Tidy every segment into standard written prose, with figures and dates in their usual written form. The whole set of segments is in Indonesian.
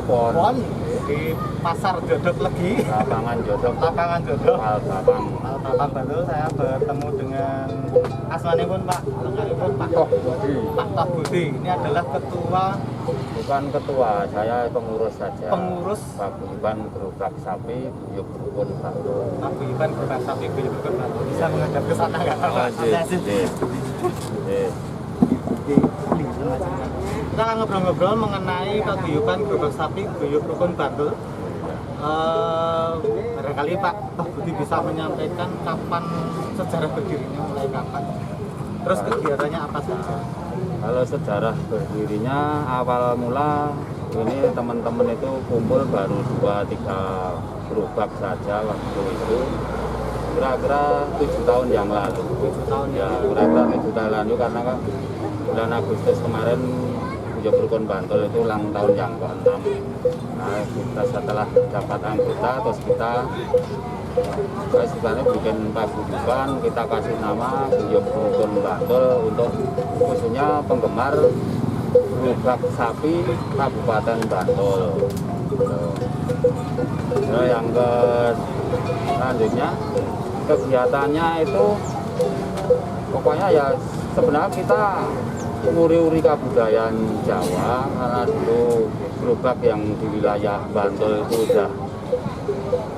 pon. Pon di Pasar Jodok Legi. Lapangan Jodok. Lapangan Jodok. Palbabang. Palbabang Bantul saya bertemu dengan asmanipun Pak, lengkapipun Pak Toh Budi. Pak Toh Budi. Ini adalah ketua, Bukan ketua, saya pengurus saja. pengurus Paguyuban Gerobak Sapi Guyub Rukun Bantul. Paguyuban Gerobak Sapi Guyub Rukun Bantul. Bisa menghadap ke sana nggak Pak? Kita akan ngobrol-ngobrol mengenai paguyuban Gerobak Sapi Guyub Rukun Bantul. Barangkali Pak Toh Budi bisa menyampaikan kapan sejarah berdirinya, mulai kapan, terus kegiatannya apa saja. Kalau sejarah berdirinya awal mula ini teman-teman itu kumpul baru 2-3 gerobak saja waktu itu. Kira-kira 7 tahun yang lalu. 7 tahun Ya, kira-kira 7 tahun lalu karena kan bulan Agustus kemarin Guyub Rukun Bantul itu ulang tahun yang ke-6. Nah, kita setelah dapat anggota terus kita sebenarnya bikin paguyuban, kita kasih nama Guyub Rukun Bantul untuk khususnya penggemar gerobak sapi Kabupaten Bantul. Nah, yang selanjutnya kegiatannya itu pokoknya ya sebenarnya kita nguri-uri kebudayaan Jawa karena dulu gerobak yang di wilayah Bantul itu udah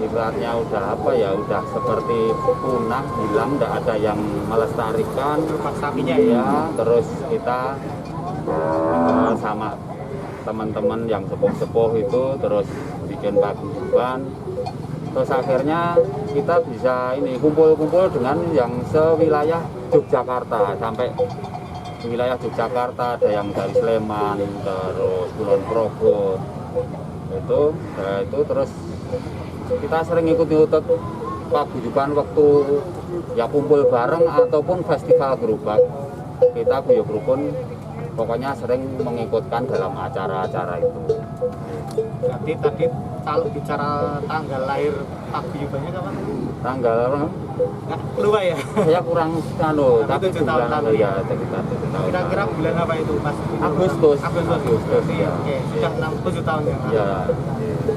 ibaratnya udah apa ya, udah seperti punah, hilang, tidak ada yang melestarikan Gerobak sapinya ya. Terus kita sama teman-teman yang sepuh-sepuh itu terus bikin paguyuban, terus akhirnya kita bisa ini kumpul-kumpul dengan yang sewilayah Yogyakarta, sampai di wilayah Yogyakarta ada yang dari Sleman, terus Kulon Progo itu terus kita sering ikut paguyuban waktu ya kumpul bareng ataupun festival gerobak. Kita Guyub Rukun pokoknya sering mengikutkan dalam acara-acara itu. Berarti tadi kalau bicara tanggal lahir paguyubannya kapan? Tanggal Nggak keluar ya? saya kurang tapi 7 tahun bulan lalu ya sekitar 7 tahun. Kira-kira bulan apa itu Mas? Agustus. Berarti, Ya. oke, sudah 7 tahun yang lalu. Ya.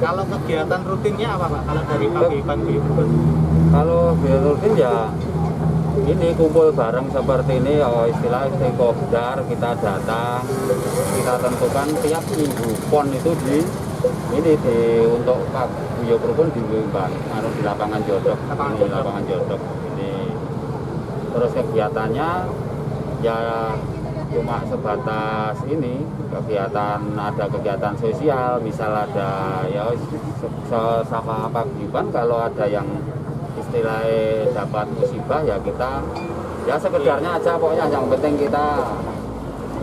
Kalau kegiatan rutinnya apa Pak? Kalau dari paguyuban Guyub Rukun? Kalau rutin ya ini kumpul bareng seperti ini, istilah kopdar, kita datang, kita tentukan tiap minggu pon itu di untuk Pak Guyub Rukun di lapangan Jodok, lapangan Jodok ini. Terus kegiatannya ya cuma sebatas ini, ada kegiatan sosial, misal ada ya sama paguyuban kalau ada yang istilahnya dapat musibah ya kita ya sekedarnya aja, pokoknya yang penting kita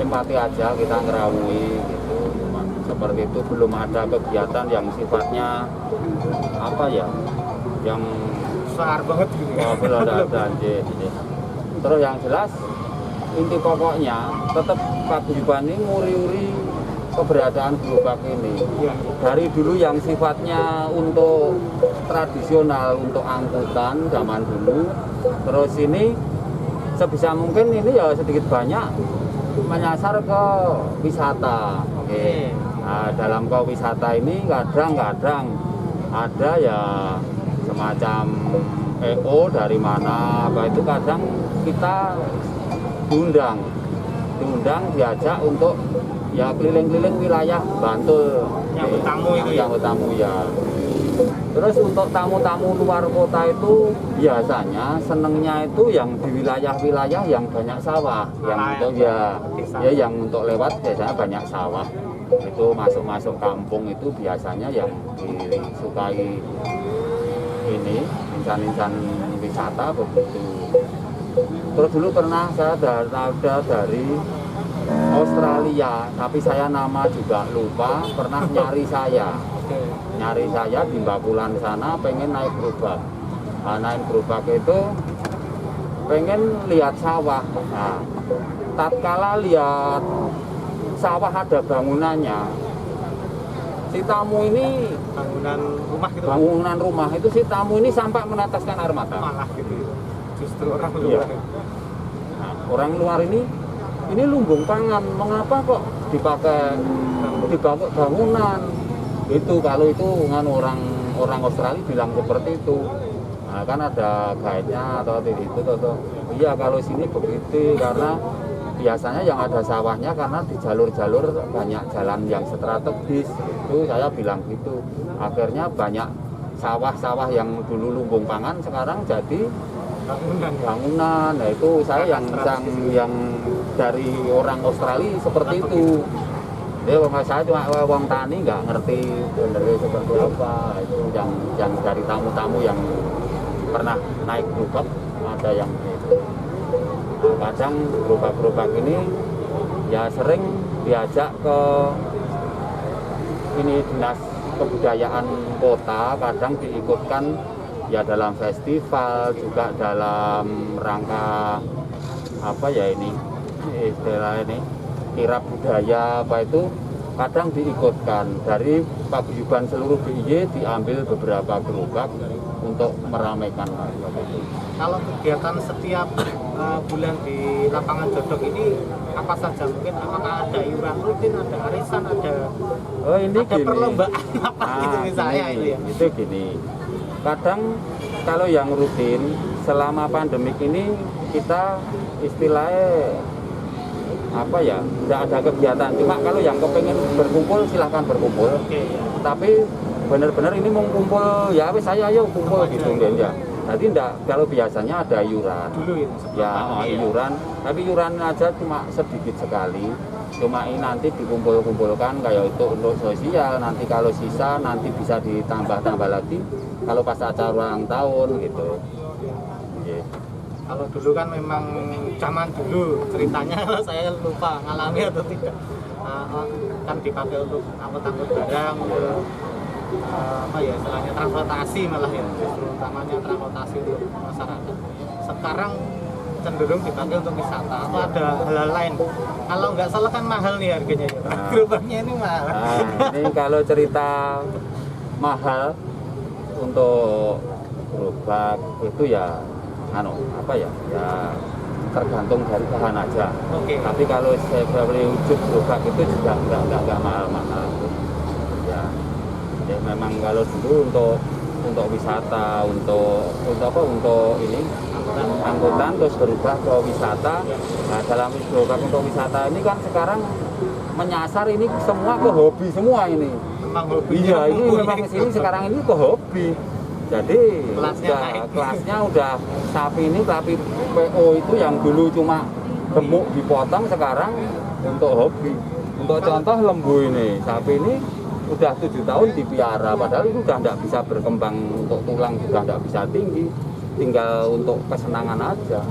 empati aja, kita ngerawui gitu. Cuma seperti itu, belum ada kegiatan yang sifatnya apa ya, yang besar banget gitu ya? belum ada ini. Terus yang jelas inti pokoknya tetap paguyuban ini nguri-uri keberadaan gerobak ini. Iya. Dari dulu yang sifatnya untuk tradisional, untuk angkutan zaman dulu, terus ini sebisa mungkin ini ya sedikit banyak menyasar ke wisata. Oke. Nah, dalam ke wisata ini kadang-kadang ada ya semacam EO dari mana apa itu, kadang kita diundang diajak untuk ya keliling-keliling wilayah Bantul, yang bertamu itu yang bertamu ya. Terus untuk tamu-tamu luar kota itu biasanya senengnya itu yang di wilayah-wilayah yang banyak sawah, yang untuk ya yang untuk lewat biasanya banyak sawah. Itu masuk kampung itu biasanya yang disukai ini insan-insan wisata begitu. Terus dulu pernah saya ada dari Australia, tapi saya nama juga lupa, pernah nyari saya di Bakulan sana, pengen naik gerobak. Nah, naik gerobak itu pengen lihat sawah. Nah, tatkala lihat sawah ada bangunannya, si tamu ini bangunan rumah itu si tamu ini sampai meneteskan air mata. Malah gitu, justru orang luar. Iya. Nah, orang luar ini lumbung pangan, mengapa kok dipakai bangunan? Itu kalau itu kan orang Australia bilang seperti itu. Nah, kan ada guide-nya atau itu atau iya kalau sini begitu karena biasanya yang ada sawahnya karena di jalur-jalur banyak jalan yang strategis itu saya bilang gitu. Akhirnya banyak sawah-sawah yang dulu lumbung pangan sekarang jadi bangunan. Nah itu saya yang dari orang Australia seperti itu. Dia saya cuma wong tani nggak ngerti benernya seperti apa. Itu yang dari tamu-tamu yang pernah naik gerobak ada yang gitu. Nah, kadang gerobak-gerobak ini ya sering diajak ke ini dinas kebudayaan kota, kadang diikutkan ya dalam festival juga dalam rangka apa ya ini istilah ini kirab budaya apa itu kadang diikutkan dari paguyuban seluruh DIY diambil beberapa gerobak untuk meramaikan itu. Kalau kegiatan setiap bulan di lapangan Jodok ini apa saja? Mungkin apakah ada iuran rutin, ada arisan, ada ini ada gini. perlombaan apa gitu misalnya gini, itu ya? Itu gini. Kadang kalau yang rutin selama pandemik ini kita istilahnya apa ya, tidak ada kegiatan. Cuma kalau yang kepengen berkumpul silahkan berkumpul. Oke, ya. Tapi benar-benar ini mau kumpul ya wes saya ayo kumpul gitu ya. Jadi enggak, kalau biasanya ada iuran. Dulu itu Ya, iuran, tapi iuran aja cuma sedikit sekali. Cuma ini nanti dikumpul-kumpulkan kayak itu untuk sosial. Nanti kalau sisa nanti bisa ditambah-tambah lagi kalau pas acara ulang tahun gitu. Yeah. Kalau dulu kan memang zaman dulu ceritanya saya lupa ngalami atau tidak. Kan dipakai untuk angkut-angkut barang, untuk apa ya istilahnya transportasi malah ya, justru utamanya transportasi untuk masyarakat. Sekarang cenderung dipakai untuk wisata atau ada hal-hal lain. Kalau nggak salah kan mahal nih harganya ya. Gerobaknya ini mahal. Ini kalau cerita mahal untuk gerobak itu ya apa ya tergantung dari bahan aja. Oke. Tapi kalau saya beli wujud gerobak itu juga nggak mahal-mahal. Ya memang kalau dulu untuk wisata, untuk apa? Untuk ini angkutan terus berubah ke wisata. Nah dalam gerobak untuk wisata ini kan sekarang menyasar ini semua ke hobi semua ini. Memang hobi. Iya ini memang sini sekarang ini ke hobi. Jadi kelasnya udah sapi ini sapi PO itu yang dulu cuma gemuk dipotong sekarang untuk hobi. Untuk contoh lembu ini, sapi ini udah 7 tahun dipiara, padahal itu udah nggak bisa berkembang untuk tulang, sudah nggak bisa tinggi, tinggal untuk kesenangan aja.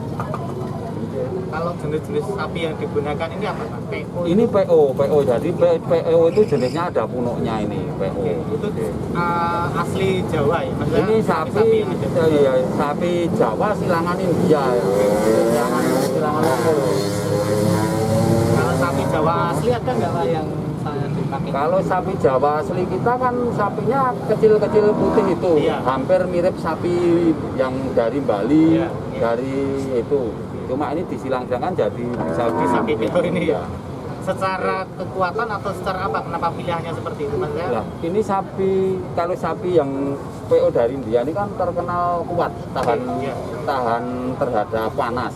Kalau jenis-jenis sapi yang digunakan ini apa Pak? PO? Ini PO, jadi PO itu jenisnya ada punuknya ini PO. Itu asli Jawa ya? Maksudnya Ini sapi Jawa silangan India ya. Silangan lokal. Kalau sapi Jawa asli ada nggak Pak yang saya dipakai? Kalau sapi Jawa asli kita kan sapinya kecil-kecil putih itu, Iya. hampir mirip sapi yang dari Bali, Iya. dari itu. Cuma ini disilang-silangkan jadi bisa Di sapi PO ini ya. Secara kekuatan atau secara apa? Kenapa pilihannya seperti itu Mas? Lah, ini kalau sapi yang PO dari India ini kan terkenal kuat, Iya. tahan terhadap panas.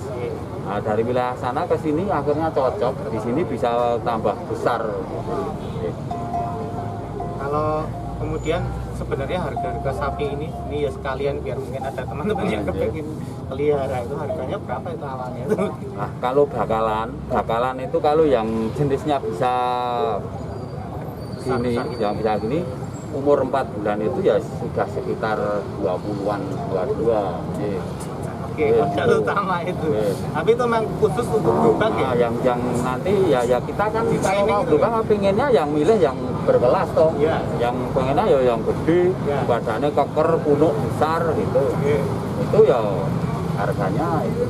Nah, dari wilayah sana ke sini akhirnya cocok. Di sini bisa tambah besar. Kalau kemudian sebenarnya harga sapi ini ya sekalian biar mungkin ada teman-teman yang kepingin pelihara itu harganya berapa itu awalnya itu? Nah, kalau bakalan itu kalau yang jenisnya bisa gini, yang bisa gini, umur 4 bulan itu ya sudah sekitar 20-an, 22. Oke, modal utama itu. Tapi itu memang khusus untuk gerobak ya? Yang nanti ya kita kan Training kalau gerobak pengennya yang milih yang berkelas toh. Iya. Yang pengennya ya yang gede, Iya. badannya keker, punuk besar gitu. Oke. Itu ya harganya itu.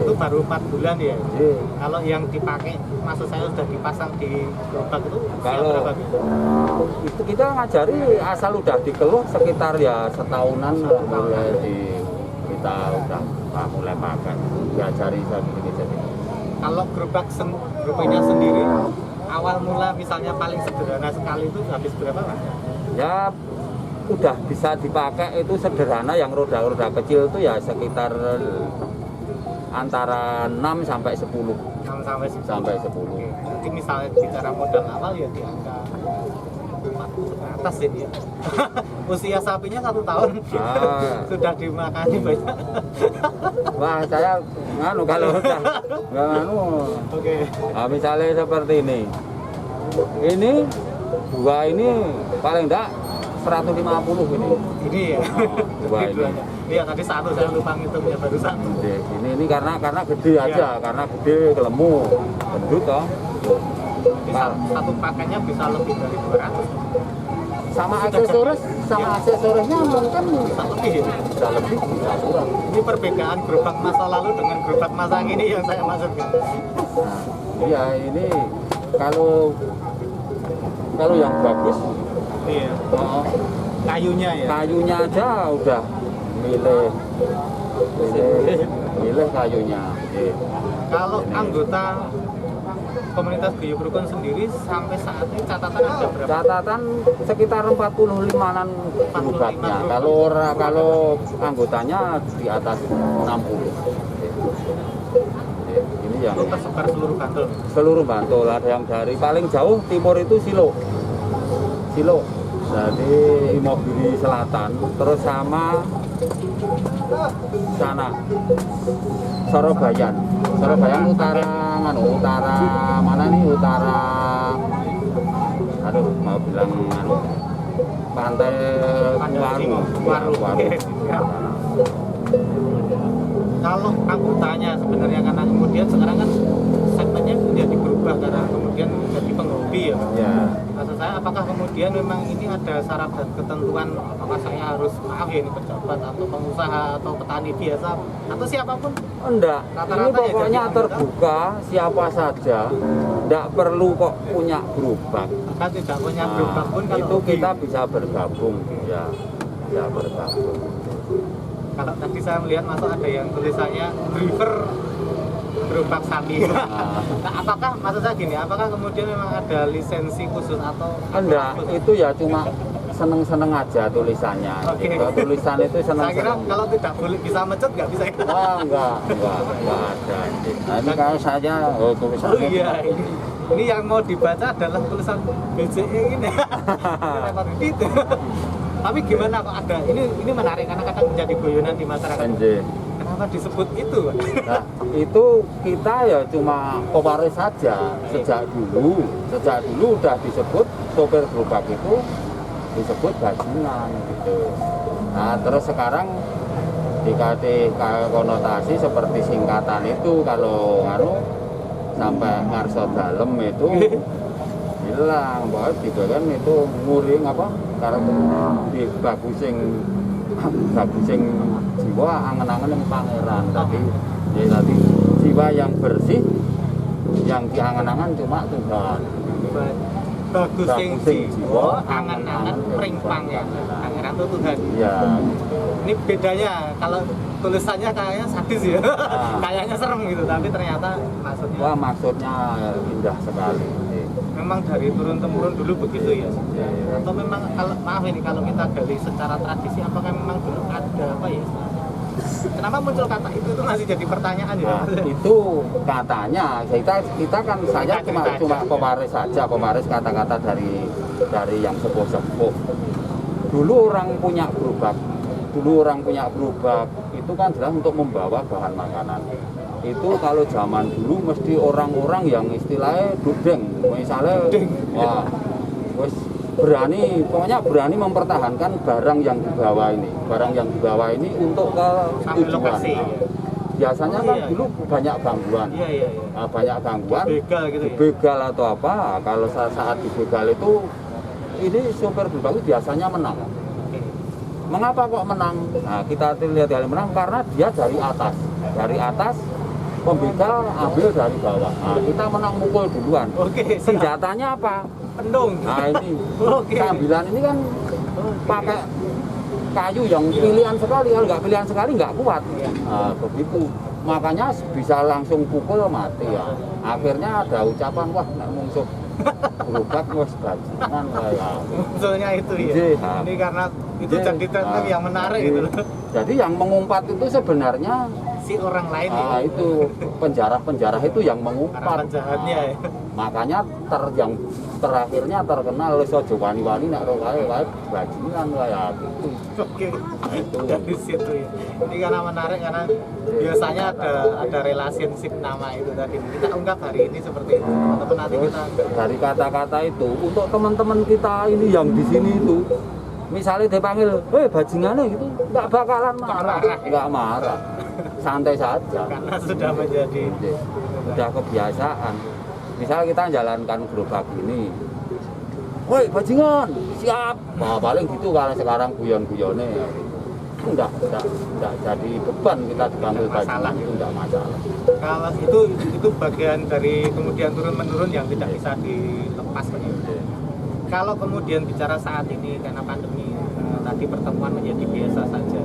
Itu baru 4 bulan ya? Iya. Kalau yang dipakai, maksud saya sudah dipasang di gerobak itu usia Kalau berapa? itu kita ngajari asal udah dikeluh sekitar ya setahunan mulai kita udah mulai pakai, diajari saya begini. Kalau gerobaknya sendiri awal mula misalnya paling sederhana sekali itu habis berapa Mas? Ya udah bisa dipakai itu sederhana, yang roda-roda kecil itu ya sekitar antara 6 sampai 10. 6 sampai 10. Sampai 10. Oke. Jadi misalnya bicara modal awal ya di angka 40 ke atas ini ya. Usia sapinya 1 tahun sudah dimakani banyak. Wah, saya nganu kalau udah nggak nganu. Oke. Nah, misalnya seperti ini. Ini dua ini paling enggak 150 ini. Ini ya. Dua ini. Iya, tadi satu saya lupa ngitungnya barusan. Ini karena gede aja, karena gede kelemu, gendut toh. Jadi satu paketnya bisa lebih dari 200. Sama aksesorisnya mungkin Bisa lebih ya. bisa lebih, bisa kurang. Ini perbedaan gerobak masa lalu dengan gerobak masa kini yang saya maksudkan. Nah, iya ini kalau yang bagus, Iya. oh, Kayunya ya. kayunya aja udah milih kayunya. Iya. Kalau anggota komunitas Guyub Rukun sendiri sampai saat ini catatan ada berapa? Catatan sekitar 45-an gerobaknya. Kalau anggotanya di atas 60. Ini yang Itu tersebar seluruh Bantul. seluruh Bantul. Ada yang dari paling jauh timur itu Silo. Jadi Imogiri Selatan, terus sama sana Sorobayan utara mana nih, utara mau bilang pantai Waru. Kalau anggotanya sebenarnya karena kemudian sekarang kan segmennya menjadi berubah karena kemudian jadi penghobi ya. Ya. Maksud saya apakah kemudian memang ini ada syarat dan ketentuan apakah saya harus maaf ya ini pejabat atau pengusaha atau petani biasa atau siapapun? Enggak, Rata-rata ini ya pokoknya jadi terbuka, siapa saja, enggak perlu kok punya gerobak. Kan tidak punya Nah, gerobak pun kalau itu hobi. kita bisa bergabung, ya, bisa bergabung. Kalau tadi saya melihat masuk ada yang tulisannya river gerobak sapi. Nah, apakah maksud saya gini, apakah kemudian memang ada lisensi khusus atau Enggak, itu ya cuma seneng-seneng aja tulisannya. Oke. Gitu. Tulisan itu Saya kira seneng-seneng. kalau tidak boleh bisa mencet nggak bisa. Wah, enggak ada. Nah, ini kalau saja tulisannya. Oh iya, ini yang mau dibaca adalah tulisan BCE ini. Repot gitu. Tapi gimana kok ada? Ini menarik karena kadang menjadi guyonan di masyarakat. Anjir. Kenapa disebut itu, Pak? Nah, itu kita ya cuma pewaris saja. Sejak dulu udah disebut sopir gerobak itu disebut bajingan gitu. Nah, terus sekarang dikasih konotasi seperti singkatan itu, kalau sampai ngarso dalem itu bilang bahwa juga kan itu nguring apa karena di bagusing jiwa angen-angen yang pangeran tadi. Jadi tadi jiwa yang bersih yang diangen-angen cuma Tuhan. Bagusing jiwa, angan-angan pring pangeran. Pangeran itu Tuhan. Ya. Ini bedanya kalau tulisannya kayaknya sadis ya. Kayaknya serem gitu, tapi ternyata maksudnya Wah, maksudnya indah sekali. memang dari turun-temurun dulu begitu ya. Atau memang kalau maaf ini kalau kita gali secara tradisi apakah memang dulu ada apa ya? Kenapa muncul kata itu masih jadi pertanyaan ya? Nah, itu katanya kita kan saya cuma pewaris saja, pewaris kata-kata dari yang sepuh-sepuh. Dulu orang punya gerobak itu kan jelas untuk membawa bahan makanan. Itu kalau zaman dulu mesti orang-orang yang istilahnya dudeng, misalnya wah wes pokoknya berani mempertahankan barang yang dibawa ini untuk ke tujuan. Biasanya kan dulu banyak gangguan. Nah, banyak gangguan, Begal gitu ya. begal atau apa. Kalau saat dibegal itu ini sopir gerobak itu biasanya menang. Mengapa kok menang? Nah, kita lihat yang menang karena dia dari atas pembegal ambil dari bawah. Nah, kita menang mukul duluan. Oke, Senjatanya apa? pendung. Nah, ini Oke. sambilan ini kan pakai kayu yang pilihan sekali, kalau nggak pilihan sekali nggak kuat. Nah, begitu. Makanya bisa langsung pukul mati ya. Akhirnya ada ucapan, wah nek mungsuh gerobak wis bajingan kaya. Munculnya itu ya. Nggih, Ini karena itu Nggih, jadi tren yang menarik gitu loh. Jadi yang mengumpat itu sebenarnya Si orang lain ya. itu penjara-penjara itu yang mengumpat. Para penjahatnya ya. Makanya yang terakhirnya terkenal wis aja wani-wani nek ro wae bajingan kaya gitu. Oke. Itu. Dari situ ya. Ini karena menarik karena biasanya ada relationship nama itu tadi. Kita ungkap hari ini seperti itu. Teman-teman nanti Terus kita dari kata-kata itu untuk teman-teman kita ini yang di sini itu misalnya dipanggil, bajingannya gitu, nggak bakalan marah, nggak marah, santai saja. karena sudah menjadi Udah kebiasaan. Misalnya kita jalankan gerobak ini, woi bajingan, siap. Nah, paling gitu kalau sekarang guyon-guyonnya, enggak jadi beban kita dipanggil bajingan itu enggak masalah. kalau itu bagian dari kemudian turun menurun yang tidak bisa dilepas. Kalau kemudian bicara saat ini karena pandemi tadi pertemuan menjadi biasa saja.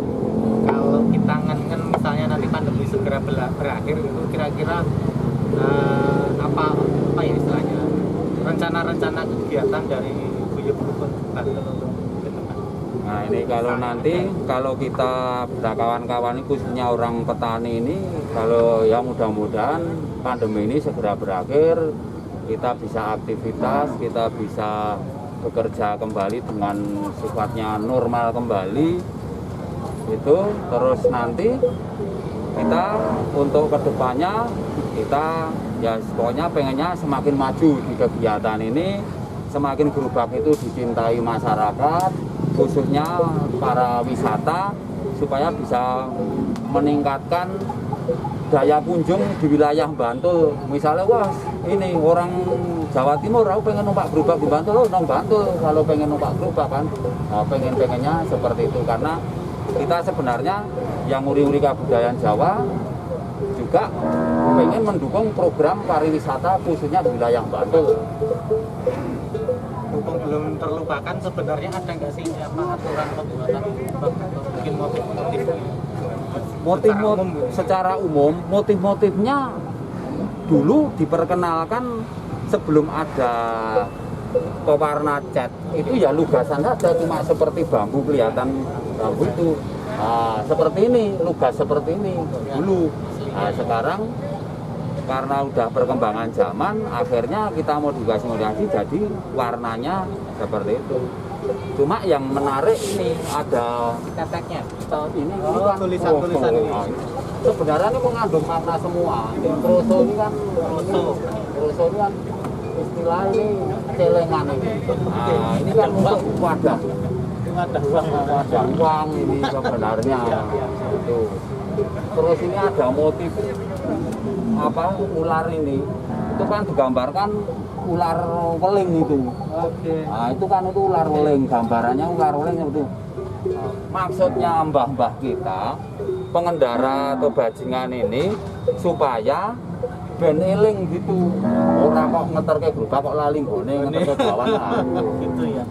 Kalau kita ngen misalnya nanti pandemi segera berakhir itu kira-kira apa ya istilahnya rencana-rencana kegiatan dari Guyub Rukun Banten untuk ke depan. Nah ini kalau kita kawan-kawan khususnya orang petani ini kalau ya mudah-mudahan pandemi ini segera berakhir, kita bisa aktivitas, kita bisa bekerja kembali dengan sifatnya normal kembali itu. Terus nanti kita untuk kedepannya kita ya pokoknya pengennya semakin maju di kegiatan ini, semakin gerobak itu dicintai masyarakat khususnya para wisata supaya bisa meningkatkan daya kunjung di wilayah Bantul. Misalnya wah ini orang Jawa Timur aku pengen numpak gerobak di Bantul, nong Bantul kalau pengen numpak gerobak kan. Nah, pengennya seperti itu karena kita sebenarnya yang uri-uri kebudayaan Jawa juga pengen mendukung program pariwisata khususnya di wilayah Bantul. Mumpung belum terlupakan sebenarnya ada nggak sih apa aturan pembuatan gerobak atau mungkin motif-motif Secara umum motif-motifnya dulu diperkenalkan sebelum ada pewarna cat itu ya lugasan saja, cuma seperti bambu kelihatan bambu itu. Nah, seperti ini lugas seperti ini dulu. Nah, sekarang karena udah perkembangan zaman akhirnya kita modifikasi jadi warnanya seperti itu. Cuma yang menarik ini ada teteknya ini kan tulisan-tulisan ini. Sebenarnya ini mengandung makna semua. Troso ini kan troso ini kan istilah ini celengan ini. Nah, ini kan untuk wadah uang ini sebenarnya itu. Terus ini ada motif apa ular ini itu kan digambarkan ular weling itu. Nah, itu kan itu ular weling, gambarannya ular weling itu. Maksudnya mbah-mbah kita pengendara atau bajingan ini supaya ben eling gitu. Ora kok ngeterke gerobak kok lali nggone ngeterke bawah gitu ya.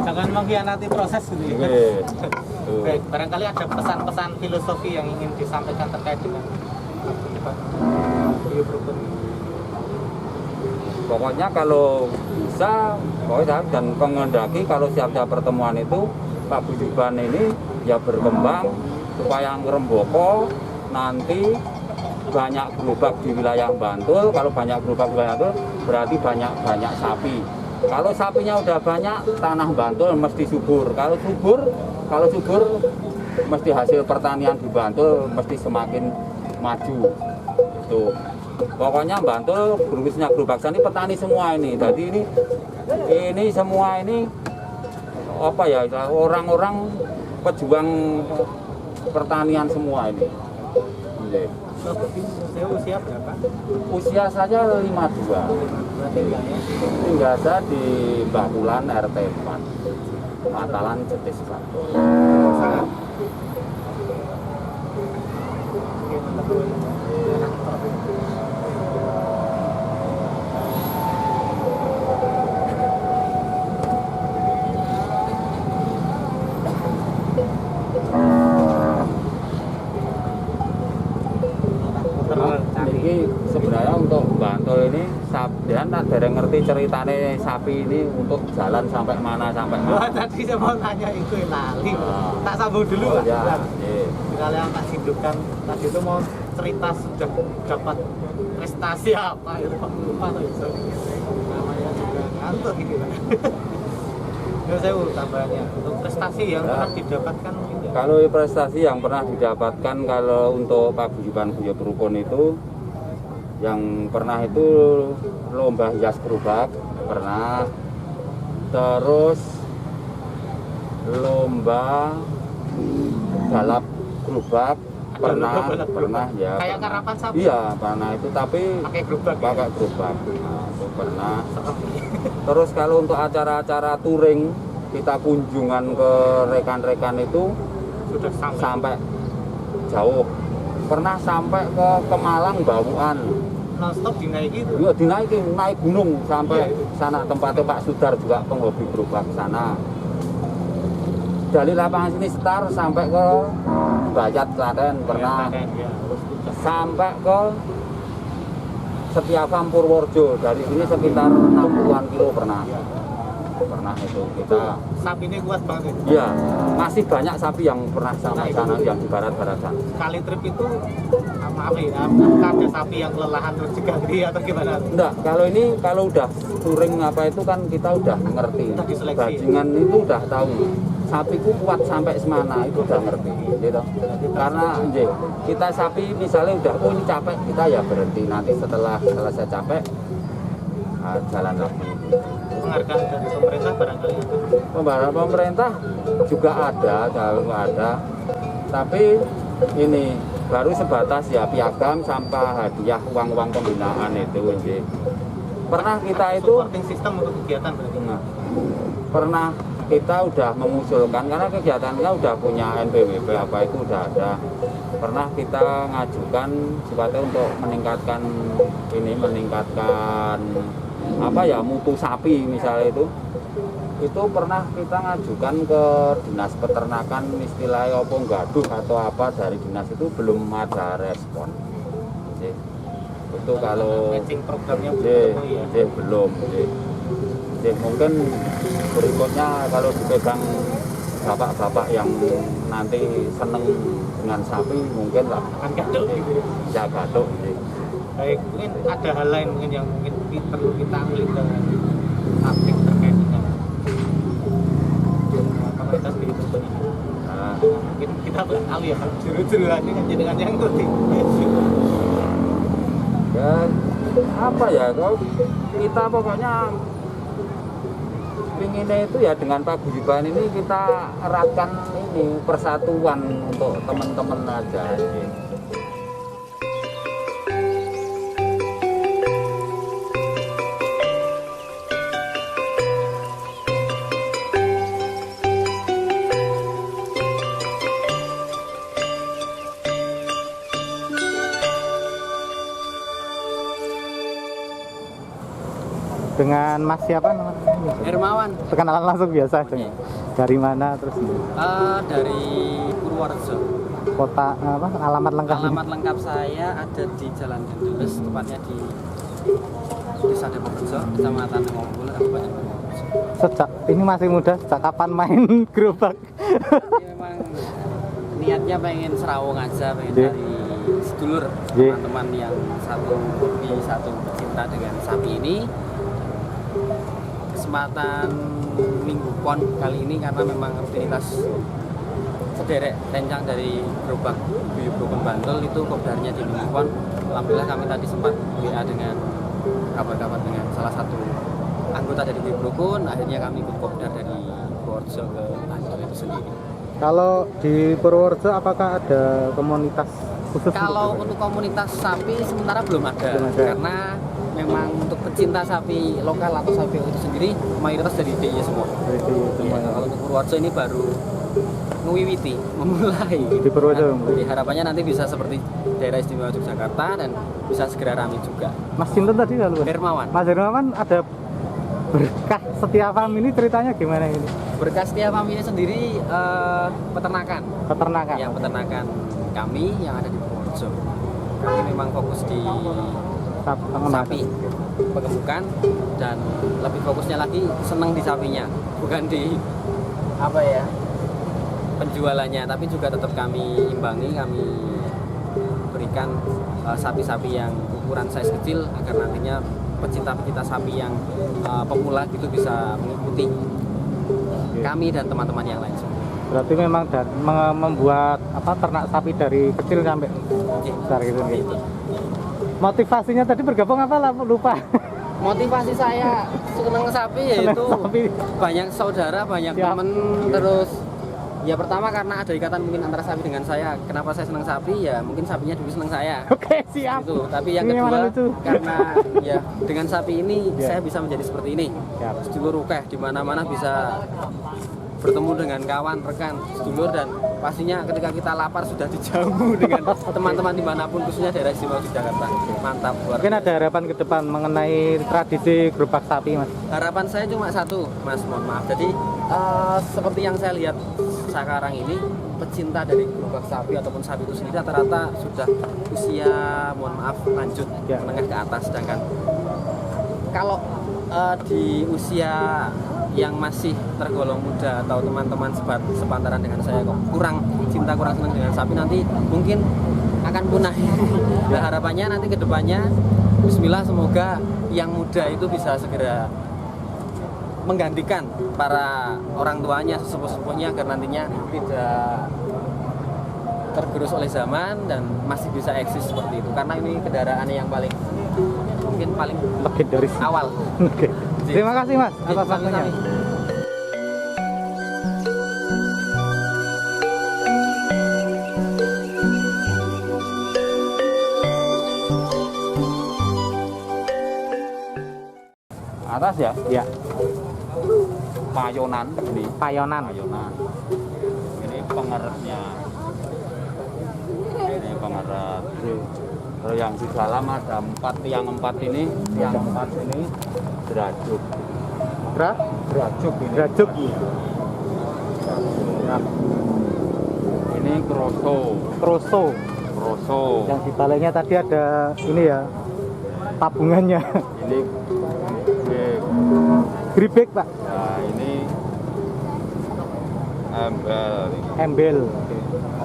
Jangan mengkhianati proses gitu ya. Baik, barangkali ada pesan-pesan filosofi yang ingin disampaikan terkait dengan Guyub Rukun. Pokoknya kalau bisa, dan pengendaki kalau siap-siap pertemuan itu Pak Guyuban ini ya berkembang supaya ngeremboko nanti banyak gerobak di wilayah Bantul. Kalau banyak gerobak di wilayah Bantul berarti banyak sapi. Kalau sapinya udah banyak, tanah Bantul mesti subur. Kalau subur mesti hasil pertanian di Bantul mesti semakin maju. Itu. Pokoknya Bantul khususnya gerobak ini petani semua ini. Jadi ini semua ini apa ya, orang-orang pejuang pertanian semua ini. Usia berapa? Usia saya 52. Tinggal saya di Bakulan RT 4 Matalan Jetis Bantul. Ini sebenarnya untuk Bantul ini sabdian tak dereng ngerti nanti ceritanya sapi ini untuk jalan sampai mana Wah, tadi saya mau tanya itu lali. Tak sambung dulu, Pak. ya. Kalian tak hidupkan tadi itu mau cerita sudah dapat prestasi apa itu Pak, lupa tuh itu. Namanya juga ngantuk ini Pak. Ya saya tambahannya untuk prestasi yang pernah didapatkan mungkin ya. Kalau prestasi yang pernah didapatkan kalau untuk paguyuban Guyub Rukun itu yang pernah itu lomba hias gerobak pernah, terus lomba balap gerobak pernah ya. Kayak karapan sapi. Iya pernah itu, tapi Pakai gerobak. pakai gerobak. Nah, itu pernah. Terus kalau untuk acara-acara touring kita kunjungan ke rekan-rekan itu Sudah sampai jauh. Pernah sampai ke Malang Bawuan. non-stop dinaiki itu. Iya dinaiki, naik gunung sampai Iya. sana tempatnya Pak Sudar juga penghobi gerobak sana. Dari lapangan sini Star sampai ke Bayat Klaten pernah. Ya. Sampai ke Setiavam Purworejo, dari sini sekitar 60-an kilo pernah. Pernah itu kita. Sapi ini kuat banget ya. Iya, masih banyak sapi yang pernah sampai sana yang di barat-barat sana. Sekali trip itu maaf ya, apakah ada sapi yang kelelahan terus diganti atau gimana? Enggak, kalau ini kalau udah touring apa itu kan kita udah ngerti. Udah diseleksi. Bajingan itu udah tahu. Sapiku kuat sampai semana itu udah ngerti, gitu. Karena kita sapi misalnya udah ini capek, kita ya berhenti. Nanti setelah selesai capek jalan lagi. Penghargaan dari pemerintah barangkali apa? Pembaharan pemerintah juga ada, selalu ada. Tapi ini baru sebatas ya piagam sampai hadiah uang-uang pembinaan itu. Pernah kita itu supporting system untuk kegiatan berarti. Nah, pernah kita udah mengusulkan karena kegiatan kita udah punya NPWP apa itu udah ada. Pernah kita ngajukan sifatnya untuk meningkatkan apa ya mutu sapi misalnya itu pernah kita ngajukan ke dinas peternakan istilahnya apa gaduh atau apa dari dinas itu belum ada respon. Itu kalau matching programnya belum ya. belum. Mungkin berikutnya kalau dipegang bapak-bapak yang nanti seneng dengan sapi mungkin lah Akan gaduh gitu ya. bisa gaduh. Baik, mungkin ada hal lain mungkin yang mungkin perlu kita ambil dengan topik terkait dengan komunitas di itu ini. Nah, Mungkin kita tahu ya, juru-juruannya kan dengan yang ngerti. ya apa ya kalau kita pokoknya pinginnya itu ya dengan paguyuban ini kita eratkan ini persatuan untuk teman-teman aja. Dengan Mas siapa namanya? Hermawan. Perkenalan langsung biasa. Oke. Dari mana terus? Dari Purworejo. Kota apa? Alamat lengkap. Alamat lengkap saya ada di Jalan Gendulus, tepatnya di Desa Deporejo, Kecamatan Ngombul, Kabupaten Purworejo. Sejak ini masih muda, sejak kapan main gerobak? Ini memang niatnya pengen serawung aja, pengen Iya. dari sedulur Iya. teman-teman yang satu hobi, satu cinta dengan sapi ini. Kesempatan Minggu Pon kali ini karena memang rutinitas sederek rencang dari gerobak Guyub Rukun Bantul itu kopdarnya di Minggu Pon. Alhamdulillah kami tadi sempat WA dengan kabar-kabar dengan salah satu anggota dari Guyub Rukun, akhirnya kami ikut kopdar dari Purworejo ke Bantul itu sendiri. Kalau di Purworejo apakah ada komunitas khusus? Kalau untuk komunitas sapi sementara belum ada, Belum ada. karena memang untuk pecinta sapi lokal atau sapi itu sendiri mayoritas dari DIY semua. Ya, kalau untuk Purworejo ini baru ngewiwiti, memulai. Di Purworejo. Jadi harapannya nanti bisa seperti daerah istimewa Yogyakarta dan bisa segera ramai juga. Mas Sinten tadi lalu. Hermawan. Mas Hermawan ada berkah Setiavam ini ceritanya gimana ini? Berkas Setiavam ini sendiri peternakan. Peternakan. Yang peternakan kami yang ada di Purworejo. Kami memang fokus di sapi, pegemukan, dan lebih fokusnya lagi senang di sapinya, bukan di apa ya penjualannya, tapi juga tetap kami imbangi, kami berikan sapi-sapi yang ukuran size kecil agar nantinya pecinta-pecinta sapi yang pemula gitu bisa mengikuti kami dan teman-teman yang lain semua. Berarti memang membuat ternak sapi dari kecil sampai besar gitu. Motivasinya tadi bergabung apa lah, lupa. Motivasi saya senang sapi yaitu banyak saudara, banyak teman, terus ya pertama karena ada ikatan mungkin antara sapi dengan saya. Kenapa saya senang sapi? Ya mungkin sapinya dulu senang saya. Oke, siap. Gitu. Tapi yang kedua karena ya dengan sapi ini saya bisa menjadi seperti ini. Sedulur rukeh di mana-mana bisa bertemu dengan kawan, rekan, sedulur, dan pastinya ketika kita lapar sudah dijamu dengan teman-teman dimanapun, khususnya daerah istimewa Yogyakarta. Mantap. Mungkin ada harapan ke depan mengenai tradisi gerobak sapi, Mas? Harapan saya cuma satu, Mas, mohon maaf. Jadi seperti yang saya lihat sekarang ini, pecinta dari gerobak sapi ataupun sapi itu sendiri rata-rata sudah usia, mohon maaf, lanjut menengah ke atas. Sedangkan kalau di usia yang masih tergolong muda atau teman-teman sepantaran dengan saya kok kurang cinta, kurang senang dengan sapi, nanti mungkin akan punah. Nah, harapannya nanti ke depannya bismillah semoga yang muda itu bisa segera menggantikan para orang tuanya, sesepuh-sepuhnya, agar nantinya tidak tergerus oleh zaman dan masih bisa eksis seperti itu, karena ini kendaraan yang paling mungkin paling legendaris awal. Oke. Terima kasih, Mas, atas waktunya. Atas ya? Ya. Payonan ini. Payonan. Ini pengeretnya. Ini pengeret. Kalau yang di dalam ada tiang empat ini, tiang empat ini derajuk. Derajuk ini. Derajuk. Nah, ini kroso. Yang di balainya tadi ada ini ya, tabungannya. Ini Gribek, Pak. nah ini Embel.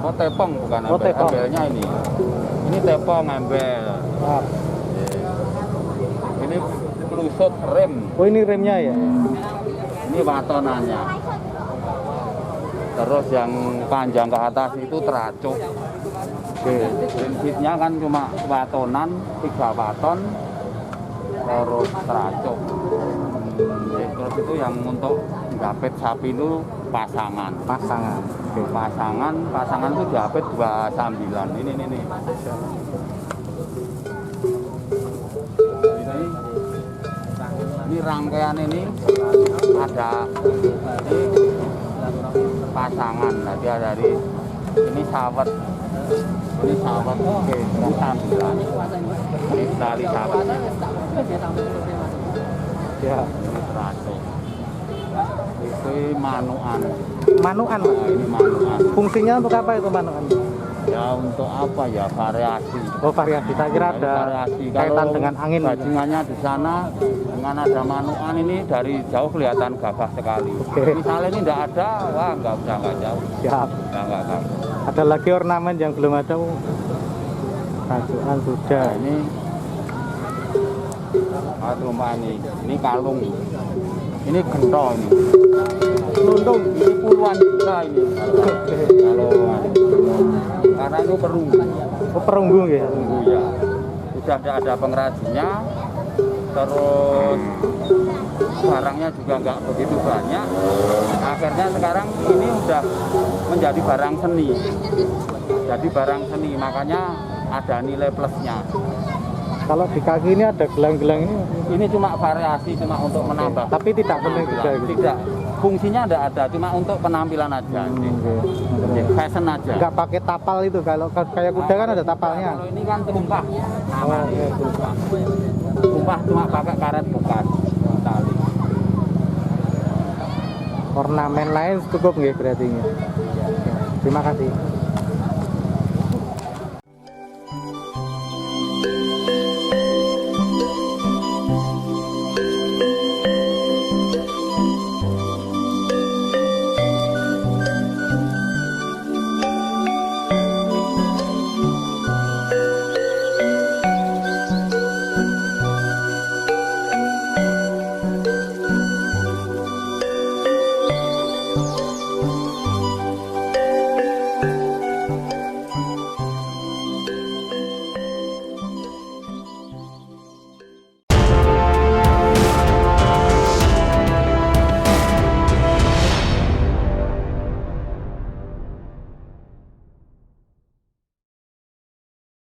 Oh, tepong bukan Oh, embel. tepong. Embelnya ini tepong embel. Maaf. Ini pelusut rem. Oh, ini remnya ya. Ini watonannya. Terus yang panjang ke atas itu teracuk. Prinsipnya kan cuma watonan, 3 waton, terus teracuk. Terus itu yang untuk gapet sapi itu pasangan. Oke. Pasangan itu gapet 2 sambilan. Ini. Ini rangkaian ini ada ini pasangan. Nanti ada dari ini sawet. Oke, ini sambilan. Ini tali sawet. Ya. Ini teracuk. Itu manukan. Manukan, Pak. Nah, ini manukan. Fungsinya untuk apa itu manukan? Ya untuk apa ya, variasi. Oh, variasi. Saya kira ada Variasi. kaitan Kalau dengan angin. bajingannya di sana dengan ada manukan ini dari jauh kelihatan gagah sekali. Oke. Misalnya ini enggak ada, wah enggak jauh. Siap. Enggak gagah. Ada lagi ornamen yang belum ada. Rajukan sudah. Nah, ini rumah ini kalung. Ini gento ini. Luntung. Ini puluhan juta ini. Kalau karena itu perunggu. Oh, perunggu ya. Perunggu ya. Sudah ada pengrajinnya. Terus barangnya juga nggak begitu banyak. Akhirnya sekarang ini udah menjadi barang seni. Jadi barang seni, makanya ada nilai plusnya. Kalau di kaki ini ada gelang-gelang ini. Ini cuma variasi, cuma untuk menambah. Tapi tidak penting juga. Gitu. Tidak. Fungsinya tidak ada, cuma untuk penampilan aja. Fashion aja. Nggak pakai tapal itu. Kalau kayak kuda kan ada tapalnya. Kalau ini kan tumpah. Oh, iya. Tumpah cuma pakai karet bekas tali. Ornamen lain cukup nggih berarti. Terima kasih.